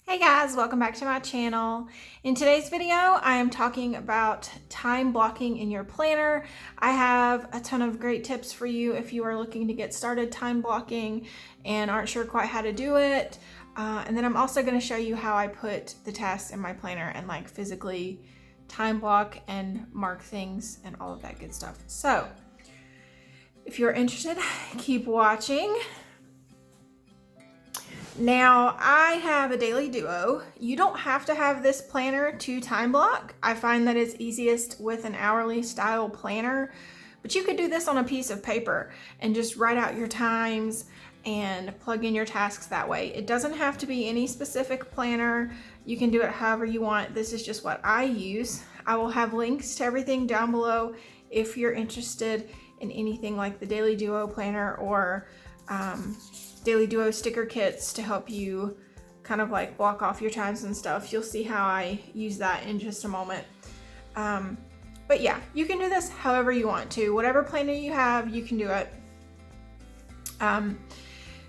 Hey guys, welcome back to my channel. In today's video, I am talking about time blocking in your planner. I have a ton of great tips for you if you are looking to get started time blocking and aren't sure quite how to do it. And then I'm also going to show you how I put the tasks in my planner and like physically time block and mark things and all of that good stuff. So if you're interested, keep watching. Now, I have a daily duo. You don't have to have this planner to time block. I find that it's easiest with an hourly style planner, but you could do this on a piece of paper and just write out your times and plug in your tasks that way. It doesn't have to be any specific planner. You can do it however you want. This is just what I use. I will have links to everything down below if you're interested in anything like the Daily Duo planner or Daily Duo sticker kits to help you kind of like block off your times and stuff. You'll see how I use that in just a moment. But yeah, you can do this however you want to. Whatever planner you have, you can do it.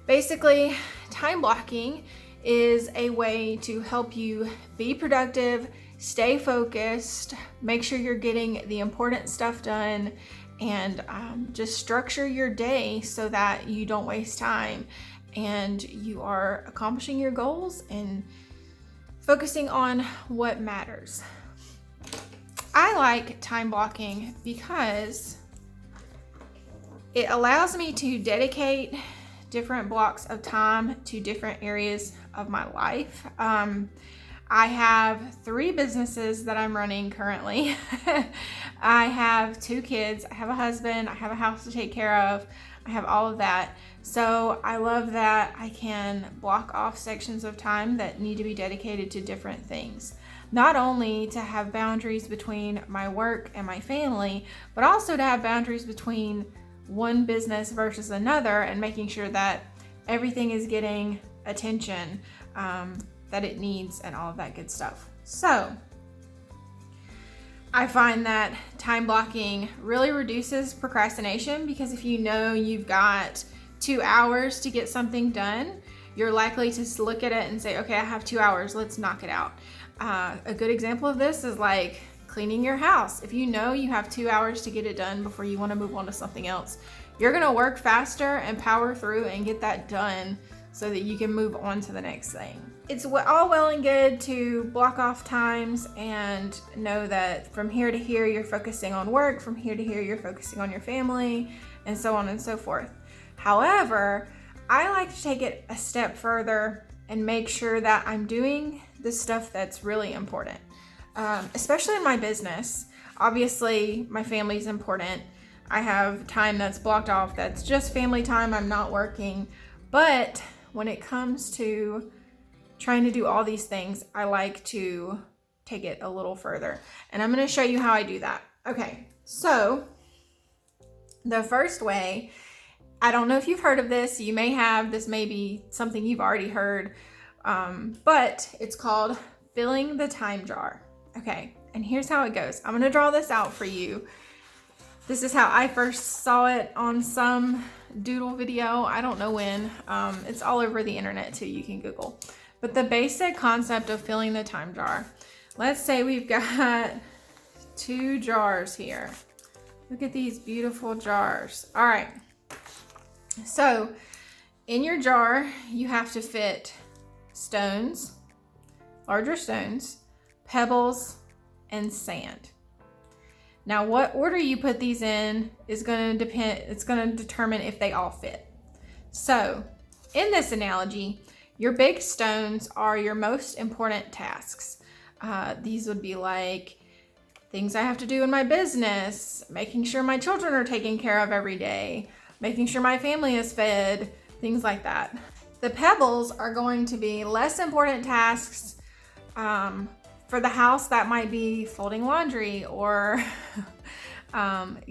Basically, time blocking is a way to help you be productive, stay focused, make sure you're getting the important stuff done, and just structure your day so that you don't waste time and you are accomplishing your goals and focusing on what matters. I like time blocking because it allows me to dedicate different blocks of time to different areas of my life. I have 3 businesses that I'm running currently. I have 2 kids, I have a husband, I have a house to take care of, I have all of that. So I love that I can block off sections of time that need to be dedicated to different things. Not only to have boundaries between my work and my family, but also to have boundaries between one business versus another and making sure that everything is getting attention that it needs and all of that good stuff. So I find that time blocking really reduces procrastination because if you know you've got 2 hours to get something done, you're likely to look at it and say, okay, I have 2 hours, let's knock it out. A good example of this is like cleaning your house. If you know you have 2 hours to get it done before you want to move on to something else, you're going to work faster and power through and get that done so that you can move on to the next thing. It's all well and good to block off times and know that from here to here you're focusing on work, from here to here you're focusing on your family, and so on and so forth. However, I like to take it a step further and make sure that I'm doing the stuff that's really important, especially in my business. Obviously, my family is important. I have time that's blocked off that's just family time. I'm not working. But when it comes to trying to do all these things, I like to take it a little further. And I'm going to show you how I do that. Okay, so the first way, I don't know if you've heard of this. You may have. This may be something you've already heard. But it's called filling the time jar. Okay, and here's how it goes. I'm going to draw this out for you. This is how I first saw it on some doodle video. I don't know when. It's all over the internet too. You can Google. But the basic concept of filling the time jar. Let's say we've got 2 jars here. Look at these beautiful jars. All right. So in your jar, you have to fit stones, larger stones, pebbles, and sand. Now, what order you put these in is going to depend, it's going to determine if they all fit. So in this analogy, your big stones are your most important tasks. These would be like things I have to do in my business, making sure my children are taken care of every day, making sure my family is fed, things like that. The pebbles are going to be less important tasks. For the house, that might be folding laundry or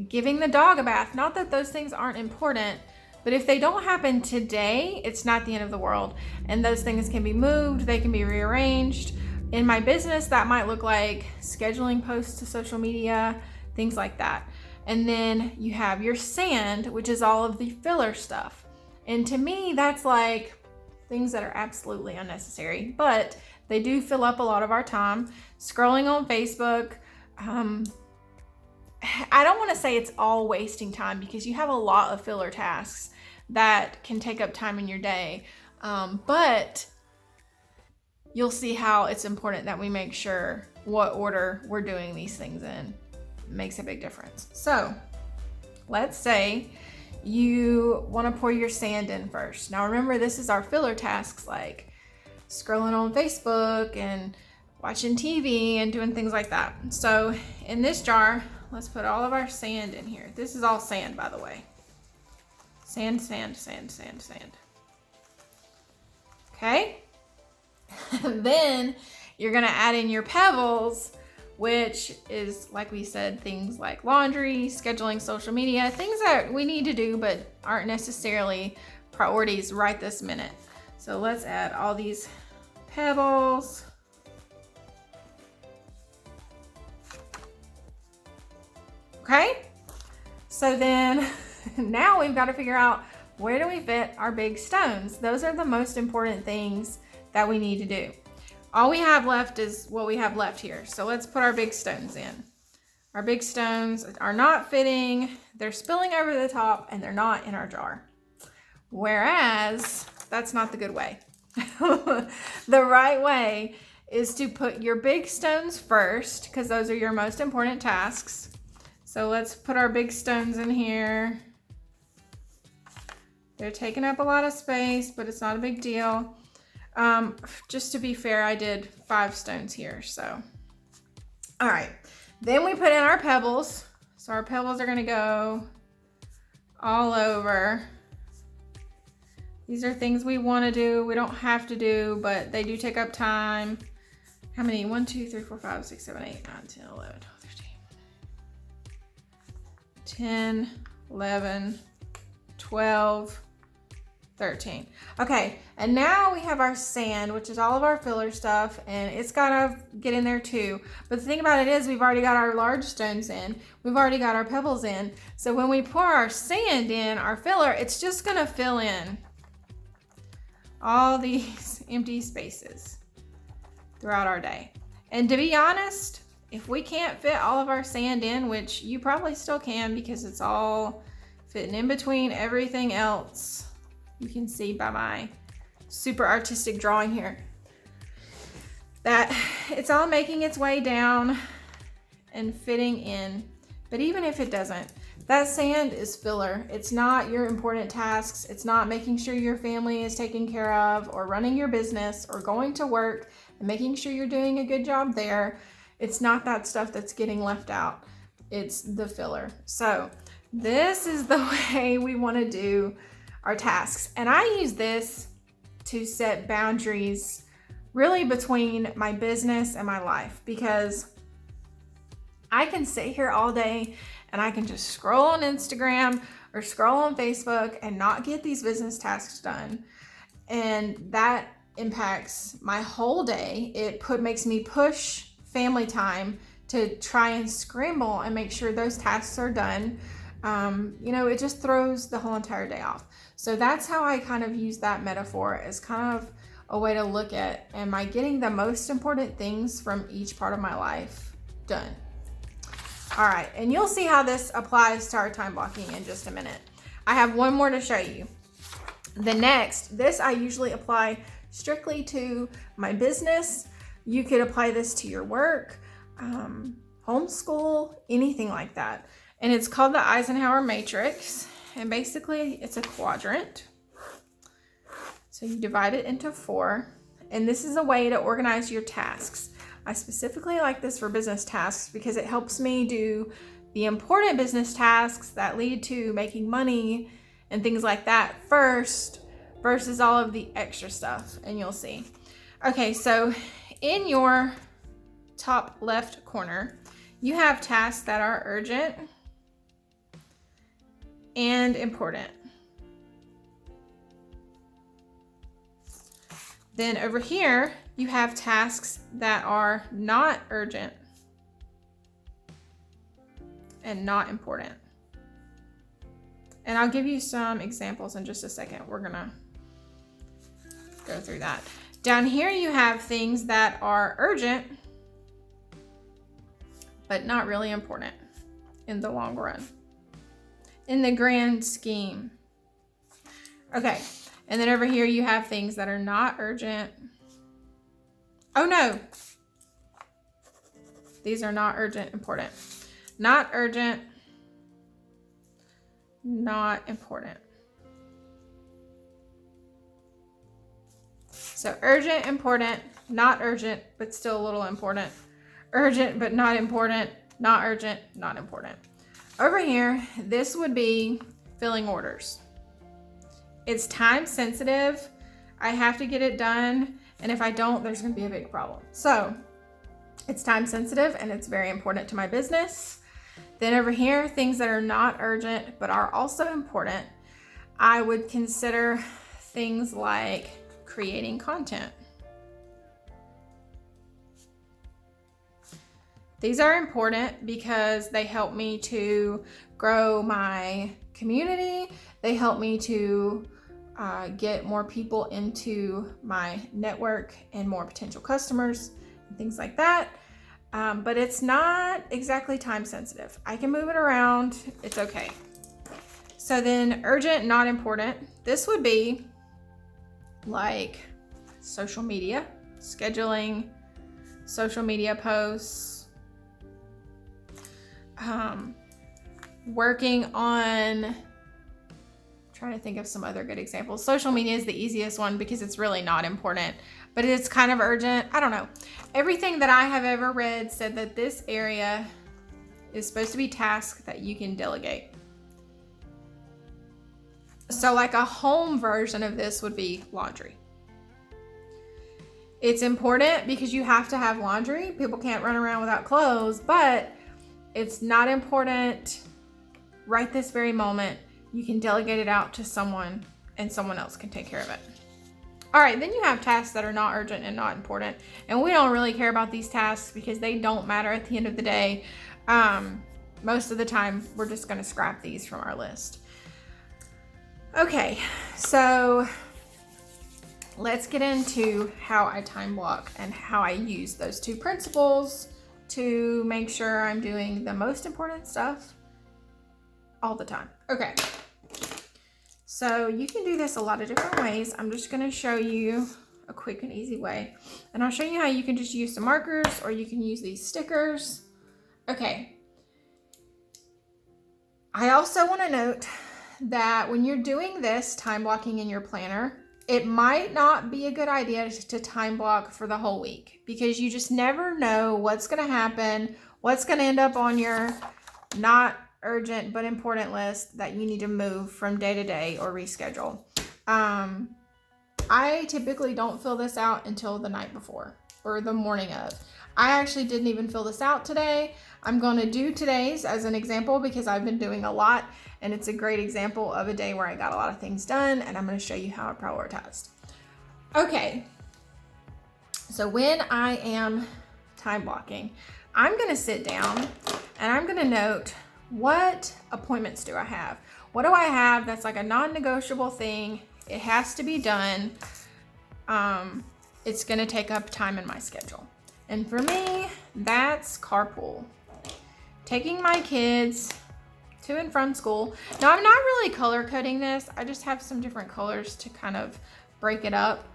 giving the dog a bath. Not that those things aren't important, but if they don't happen today, it's not the end of the world. And those things can be moved, they can be rearranged. In my business, that might look like scheduling posts to social media, things like that. And then you have your sand, which is all of the filler stuff. And to me, that's like things that are absolutely unnecessary, but they do fill up a lot of our time. Scrolling on Facebook, I don't want to say it's all wasting time because you have a lot of filler tasks that can take up time in your day, but you'll see how it's important that we make sure what order we're doing these things in. It makes a big difference. So let's say you want to pour your sand in first. Now remember, this is our filler tasks like scrolling on Facebook and watching TV and doing things like that. So in this jar, let's put all of our sand in here. This is all sand, by the way. Sand, sand, sand, sand, sand. Okay? Then you're gonna add in your pebbles, which is, like we said, things like laundry, scheduling social media, things that we need to do but aren't necessarily priorities right this minute. So let's add all these pebbles. Okay, so then now we've got to figure out, where do we fit our big stones? Those are the most important things that we need to do. All we have left is what we have left here. So let's put our big stones in. Our big stones are not fitting, they're spilling over the top, and they're not in our jar. Whereas, that's not the good way. The right way is to put your big stones first, because those are your most important tasks. So let's put our big stones in here. They're taking up a lot of space, but it's not a big deal. Just to be fair, I did 5 stones here, so. All right, then we put in our pebbles. So our pebbles are gonna go all over. These are things we wanna do. We don't have to do, but they do take up time. How many? 1, 2, 3, 4, 5, 6, 7, 8, 9, 10, 11, 12, 13. 10, 11, 12, 13. Okay, and now we have our sand, which is all of our filler stuff, and it's gotta get in there too. But the thing about it is, we've already got our large stones in, we've already got our pebbles in, so when we pour our sand in, our filler, it's just gonna fill in all these empty spaces throughout our day. And to be honest, if we can't fit all of our sand in, which you probably still can because it's all fitting in between everything else, you can see by my super artistic drawing here that it's all making its way down and fitting in. But even if it doesn't, that sand is filler. It's not your important tasks. It's not making sure your family is taken care of, or running your business, or going to work and making sure you're doing a good job there. It's not that stuff that's getting left out. It's the filler. So this is the way we want to do our tasks. And I use this to set boundaries really between my business and my life, because I can sit here all day and I can just scroll on Instagram or scroll on Facebook and not get these business tasks done. And that impacts my whole day. It makes me push family time to try and scramble and make sure those tasks are done. It just throws the whole entire day off. So that's how I kind of use that metaphor as kind of a way to look at, am I getting the most important things from each part of my life done? All right, and you'll see how this applies to our time blocking in just a minute. I have one more to show you. This I usually apply strictly to my business. You could apply this to your work, homeschool, anything like that. And it's called the Eisenhower Matrix. And basically it's a quadrant. So you divide it into 4. And this is a way to organize your tasks. I specifically like this for business tasks because it helps me do the important business tasks that lead to making money and things like that first, versus all of the extra stuff. And you'll see. Okay, so in your top left corner, you have tasks that are urgent and important. Then over here, you have tasks that are not urgent and not important. And I'll give you some examples in just a second. We're gonna go through that. Down here you have things that are urgent, but not really important in the long run, in the grand scheme. Okay, and then over here you have things that are not urgent. Oh no, these are not urgent, important. Not urgent, not important. So urgent, important, not urgent, but still a little important. Urgent, but not important, not urgent, not important. Over here, this would be filling orders. It's time sensitive. I have to get it done. And if I don't, there's going to be a big problem. So it's time sensitive and it's very important to my business. Then over here, things that are not urgent, but are also important, I would consider things like creating content. These are important because they help me to grow my community. They help me to get more people into my network and more potential customers and things like that. But it's not exactly time sensitive. I can move it around. It's okay. So then urgent, not important. This would be like social media, scheduling social media posts, working on, trying to think of some other good examples. Social media is the easiest one because it's really not important, but it's kind of urgent. I don't know. Everything that I have ever read said that this area is supposed to be tasks that you can delegate. So like a home version of this would be laundry. It's important because you have to have laundry. People can't run around without clothes, but it's not important right this very moment. You can delegate it out to someone and someone else can take care of it. All right, then you have tasks that are not urgent and not important. And we don't really care about these tasks because they don't matter at the end of the day. Most of the time, we're just gonna scrap these from our list. Okay, so let's get into how I time block and how I use those two principles to make sure I'm doing the most important stuff all the time. Okay, so you can do this a lot of different ways. I'm just going to show you a quick and easy way, and I'll show you how you can just use some markers or you can use these stickers. Okay, I also want to note that when you're doing this time blocking in your planner, it might not be a good idea to time block for the whole week because you just never know what's going to happen, what's going to end up on your not urgent but important list that you need to move from day to day or reschedule. I typically don't fill this out until the night before or the morning of. I actually didn't even fill this out today. I'm going to do today's as an example because I've been doing a lot and it's a great example of a day where I got a lot of things done, and I'm going to show you how I prioritized. Okay, so when I am time blocking, I'm going to sit down and I'm going to note, what appointments do I have? What do I have that's like a non-negotiable thing? It has to be done. It's going to take up time in my schedule. And for me, that's carpool. Taking my kids to and from school. Now, I'm not really color coding this. I just have some different colors to kind of break it up.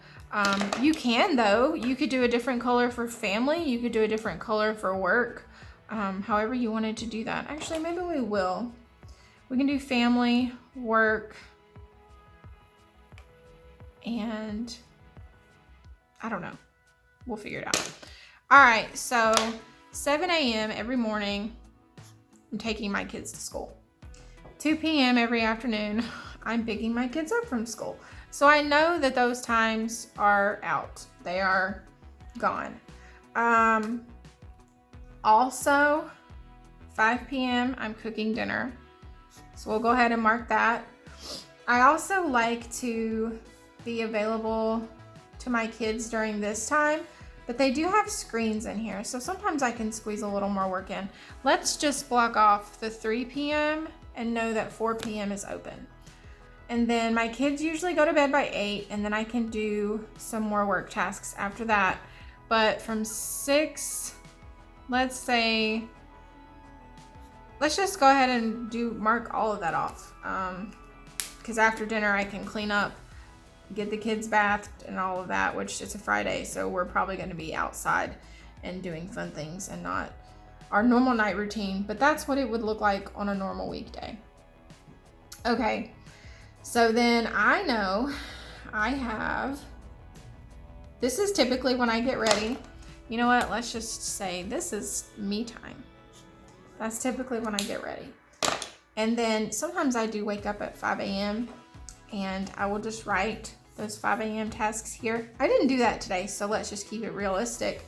You can, though. You could do a different color for family. You could do a different color for work. However you wanted to do that. Actually, maybe we will. We can do family, work, and I don't know. We'll figure it out. All right, so 7 a.m. every morning, I'm taking my kids to school. 2 p.m. every afternoon, I'm picking my kids up from school. So I know that those times are out. They are gone. Also, 5 p.m. I'm cooking dinner. So we'll go ahead and mark that. I also like to be available to my kids during this time, but they do have screens in here. So sometimes I can squeeze a little more work in. Let's just block off the 3 p.m. and know that 4 p.m. is open. and then my kids usually go to bed by 8, and then I can do some more work tasks after that. But from 6, let's just go ahead and mark all of that off. Because after dinner I can clean up, get the kids bathed and all of that, which it's a Friday, so we're probably going to be outside and doing fun things and not our normal night routine, but that's what it would look like on a normal weekday. Okay, so then I know this is typically when I get ready. You know what, let's just say this is me time. That's typically when I get ready. And then sometimes I do wake up at 5 a.m. and I will just write those 5 a.m. tasks here. I didn't do that today, so let's just keep it realistic.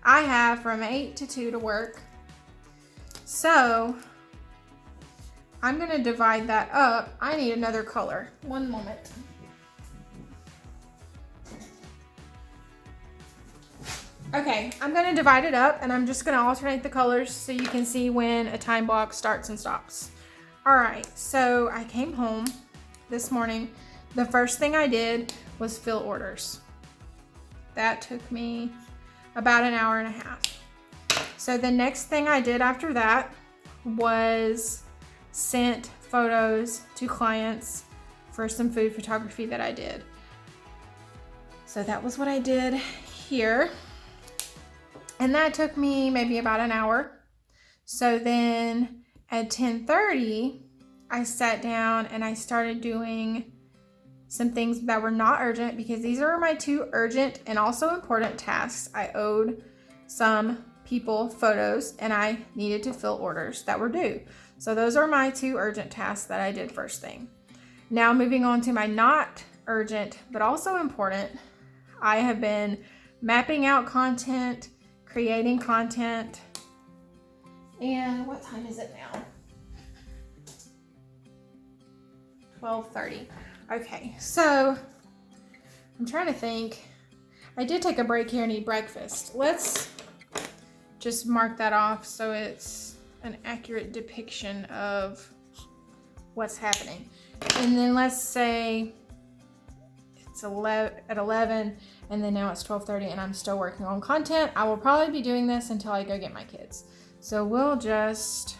I have from 8 to 2 to work. So I'm going to divide that up. I need another color. One moment. Okay, I'm going to divide it up, and I'm just going to alternate the colors so you can see when a time block starts and stops. All right, so I came home this morning. The first thing I did was fill orders. That took me about an hour and a half. So the next thing I did after that was sent photos to clients for some food photography that I did. So that was what I did here. And that took me maybe about an hour. So then at 10:30, I sat down and I started doing some things that were not urgent, because these are my 2 urgent and also important tasks. I owed some people photos and I needed to fill orders that were due. So those are my 2 urgent tasks that I did first thing. Now moving on to my not urgent but also important, I have been mapping out content, creating content, and what time is it now? 12:30. Okay, so I'm trying to think. I did take a break here and eat breakfast. Let's just mark that off so it's an accurate depiction of what's happening. And then let's say it's at 11 and then now it's 12:30 and I'm still working on content. I will probably be doing this until I go get my kids. So we'll just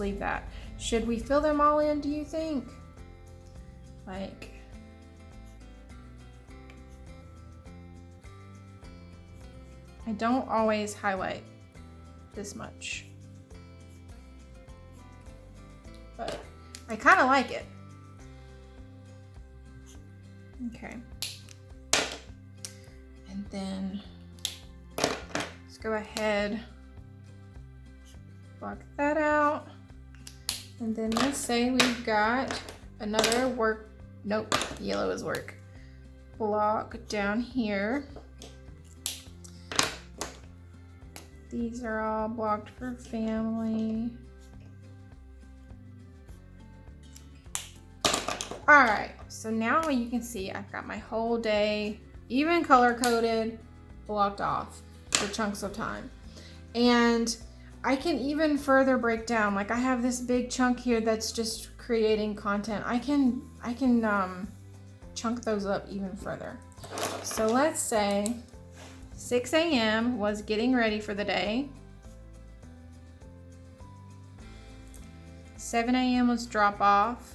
leave that. Should we fill them all in, do you think? Like, I don't always highlight this much, but I kind of like it. Okay. And then let's go ahead, block that out. And then let's say we've got another yellow is work block down here. These are all blocked for family. All right, so now you can see I've got my whole day, even color coded, blocked off for chunks of time. And I can even further break down. Like, I have this big chunk here that's just creating content. I can chunk those up even further. So let's say 6 a.m. was getting ready for the day. 7 a.m. was drop off.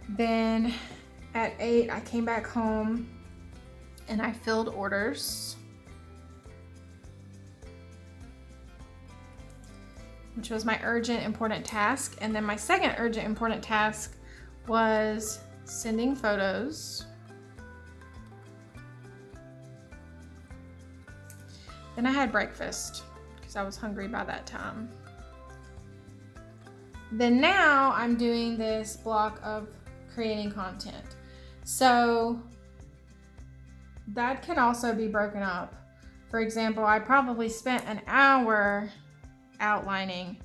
Then at 8, I came back home and I filled orders, which was my urgent, important task. And then my second urgent, important task was sending photos. Then I had breakfast because I was hungry by that time. Then now I'm doing this block of creating content. So that can also be broken up. For example, I probably spent an hour outlining.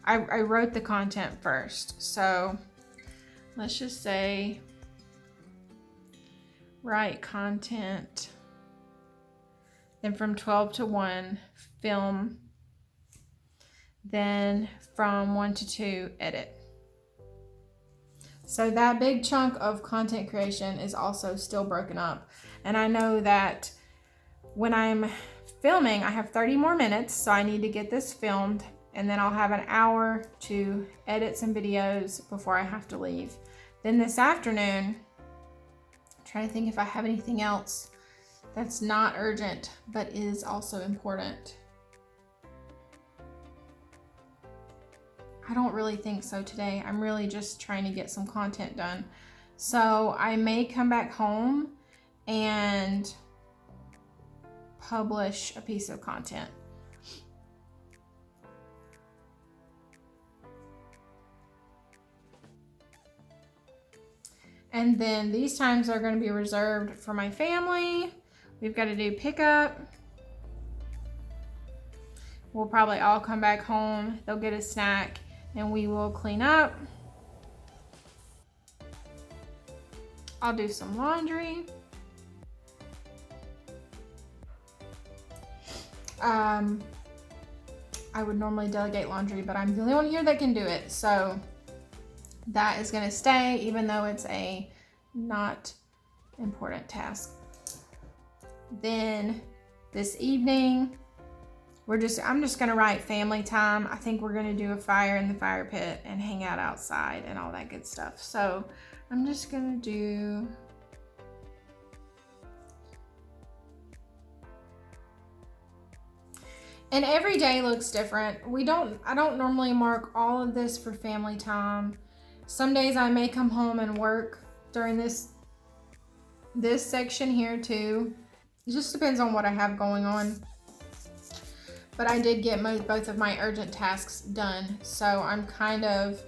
I wrote the content first. So let's just say write content. Then from 12 to 1, film. then from 1 to 2, edit. So that big chunk of content creation is also still broken up. And I know that when I'm filming, I have 30 more minutes, so I need to get this filmed, and then I'll have an hour to edit some videos before I have to leave. Then this afternoon, I'm trying to think if I have anything else that's not urgent, but is also important. I don't really think so today. I'm really just trying to get some content done. So I may come back home and publish a piece of content. And then these times are going to be reserved for my family. We've got to do pickup. We'll probably all come back home. They'll get a snack and we will clean up. I'll do some laundry. I would normally delegate laundry, but I'm the only one here that can do it. So that is going to stay, even though it's a not important task. Then this evening, I'm just going to write family time. I think we're going to do a fire in the fire pit and hang out outside and all that good stuff. So I'm just going to do and every day looks different. I don't normally mark all of this for family time. Some days I may come home and work during this section here too. It just depends on what I have going on. But I did get both of my urgent tasks done, so I'm kind of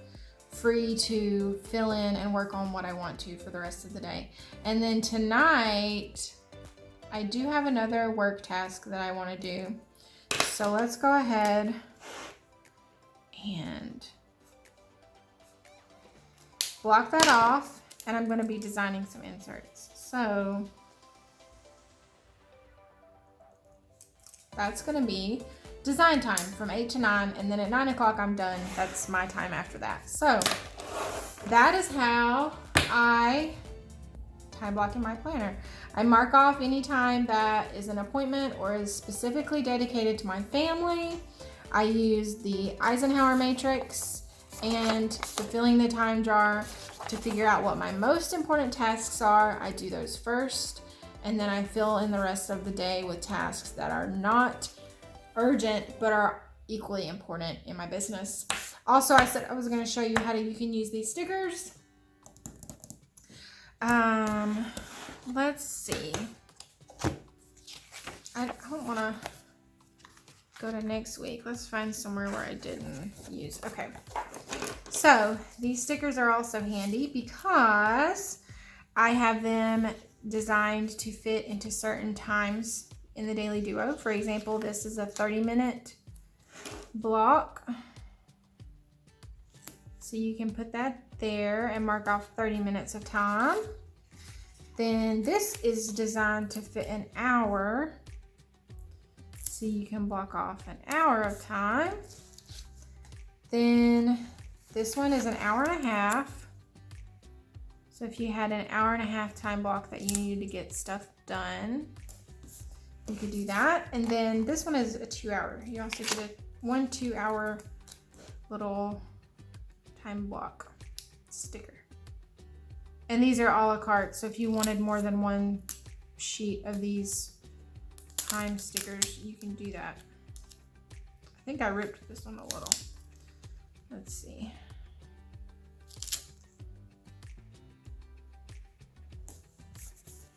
free to fill in and work on what I want to for the rest of the day. And then tonight, I do have another work task that I want to do. So let's go ahead and block that off, and I'm going to be designing some inserts. So that's going to be design time from 8 to 9, and then at 9 o'clock I'm done. That's my time after that. So that is how I time block in my planner. I mark off any time that is an appointment or is specifically dedicated to my family. I use the Eisenhower Matrix and the filling the time jar to figure out what my most important tasks are. I do those first, and then I fill in the rest of the day with tasks that are not urgent but are equally important in my business. Also, I said I was going to show you how you can use these stickers. Let's see. I don't want to go to next week. Let's find somewhere where I didn't use. Okay. So these stickers are also handy because I have them designed to fit into certain times in the daily duo. For example, this is a 30-minute block. So you can put that there and mark off 30 minutes of time. Then this is designed to fit an hour. So you can block off an hour of time. Then this one is an hour and a half. So if you had an hour and a half time block that you needed to get stuff done, you could do that. And then this one is a 2 hour. You also get a 1 2 hour little time block sticker. And these are a la carte. So if you wanted more than one sheet of these time stickers, you can do that. I think I ripped this one a little. Let's see.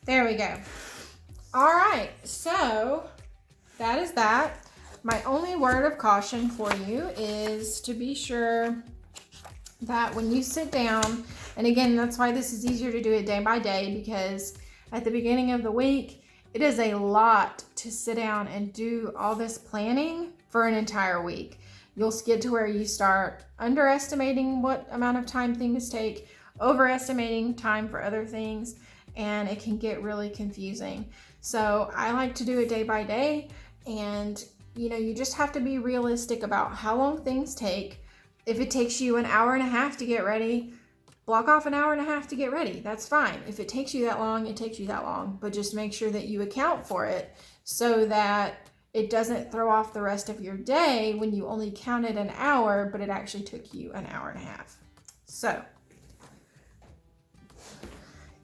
There we go. All right, so that is that. My only word of caution for you is to be sure that when you sit down, and again, that's why this is easier to do it day by day, because at the beginning of the week, it is a lot to sit down and do all this planning for an entire week. You'll get to where you start underestimating what amount of time things take, overestimating time for other things, and it can get really confusing. So I like to do it day by day, and you know, you just have to be realistic about how long things take. If it takes you an hour and a half to get ready, block off an hour and a half to get ready. That's fine. If it takes you that long, it takes you that long. But just make sure that you account for it so that it doesn't throw off the rest of your day when you only counted an hour, but it actually took you an hour and a half. So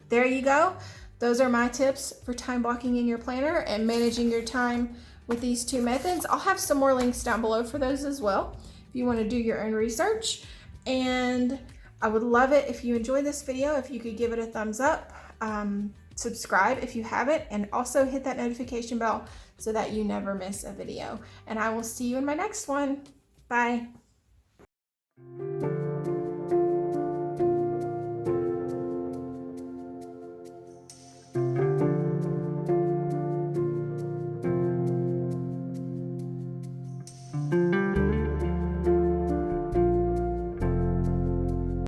there you go. Those are my tips for time blocking in your planner and managing your time with these two methods. I'll have some more links down below for those as well if you want to do your own research. And I would love it if you enjoyed this video, if you could give it a thumbs up, subscribe if you haven't, and also hit that notification bell so that you never miss a video. And I will see you in my next one. Bye.